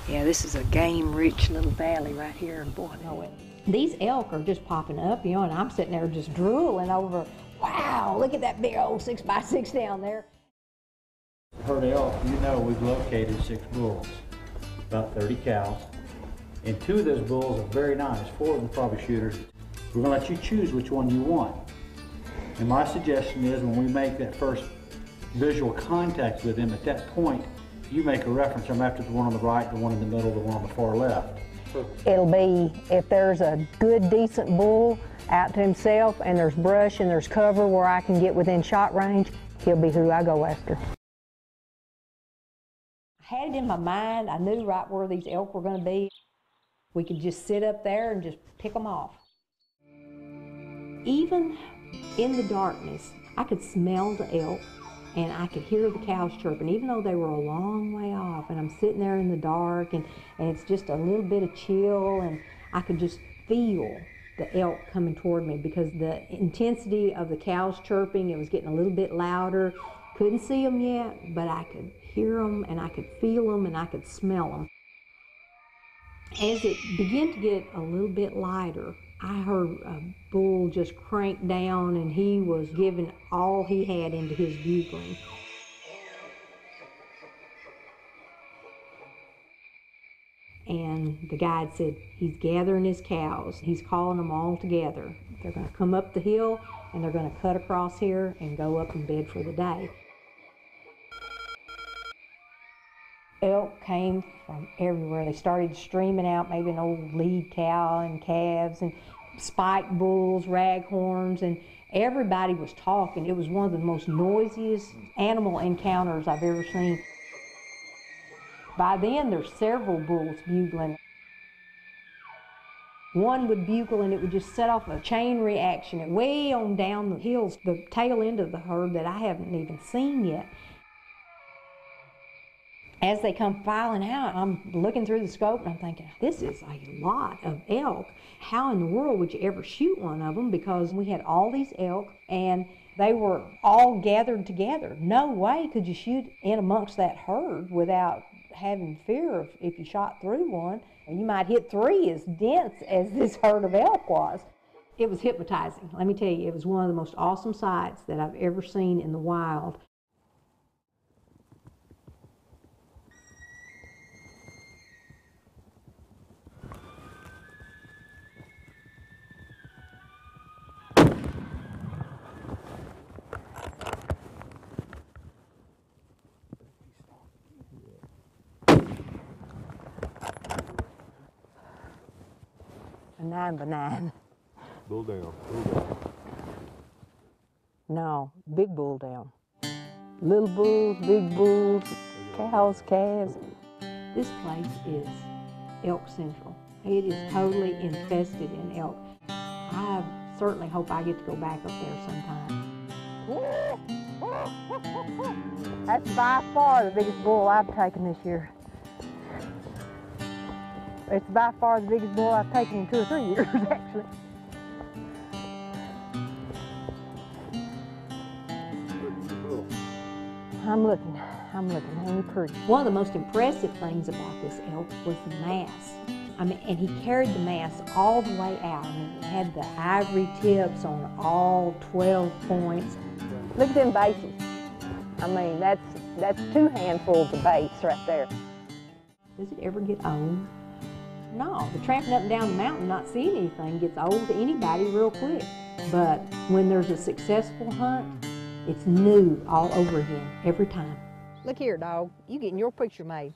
Yeah, this is a game-rich little valley right here, and boy, these elk are just popping up, you know, and I'm sitting there just drooling over, wow, look at that big old 6x6 down there. Herd of elk, you know we've located 6 bulls, about 30 cows, and 2 of those bulls are very nice, 4 of them probably shooters. We're going to let you choose which one you want. And my suggestion is when we make that first visual contact with them, at that point, you make a reference them after the one on the right, the one in the middle, the one on the far left. It'll be, if there's a good, decent bull out to himself and there's brush and there's cover where I can get within shot range, he'll be who I go after. I had it in my mind, I knew right where these elk were going to be. We could just sit up there and just pick them off. Even in the darkness, I could smell the elk and I could hear the cows chirping, even though they were a long way off. And I'm sitting there in the dark and it's just a little bit of chill, and I could just feel the elk coming toward me because the intensity of the cows chirping, it was getting a little bit louder. Couldn't see them yet, but I could hear them and I could feel them and I could smell them. As it began to get a little bit lighter, I heard a bull just crank down, and he was giving all he had into his bugling. And the guide said he's gathering his cows. He's calling them all together. They're going to come up the hill and they're going to cut across here and go up and bed for the day. Elk came from everywhere. They started streaming out, maybe an old lead cow and calves and spiked bulls, raghorns, and everybody was talking. It was one of the most noisiest animal encounters I've ever seen. By then, there's several bulls bugling. One would bugle and it would just set off a chain reaction and way on down the hills, the tail end of the herd that I haven't even seen yet. As they come filing out, I'm looking through the scope and I'm thinking, this is a lot of elk. How in the world would you ever shoot one of them? Because we had all these elk and they were all gathered together. No way could you shoot in amongst that herd without having fear of if you shot through one, you might hit 3 as dense as this herd of elk was. It was hypnotizing. Let me tell you, it was one of the most awesome sights that I've ever seen in the wild. A 9x9. Bull down, bull down. No, big bull down. Little bulls, big bulls, cows, calves. This place is elk central. It is totally infested in elk. I certainly hope I get to go back up there sometime. That's by far the biggest bull I've taken this year. It's by far the biggest bull I've taken in 2 or 3 years, actually. I'm looking, ain't he pretty? One of the most impressive things about this elk was the mass. I mean, and he carried the mass all the way out. I mean, he had the ivory tips on all 12 points. Look at them bases. I mean, that's 2 handfuls of base right there. Does it ever get old? No, the tramping up and down the mountain not seeing anything gets old to anybody real quick. But when there's a successful hunt, it's new all over again, every time. Look here, dog. You getting your picture made.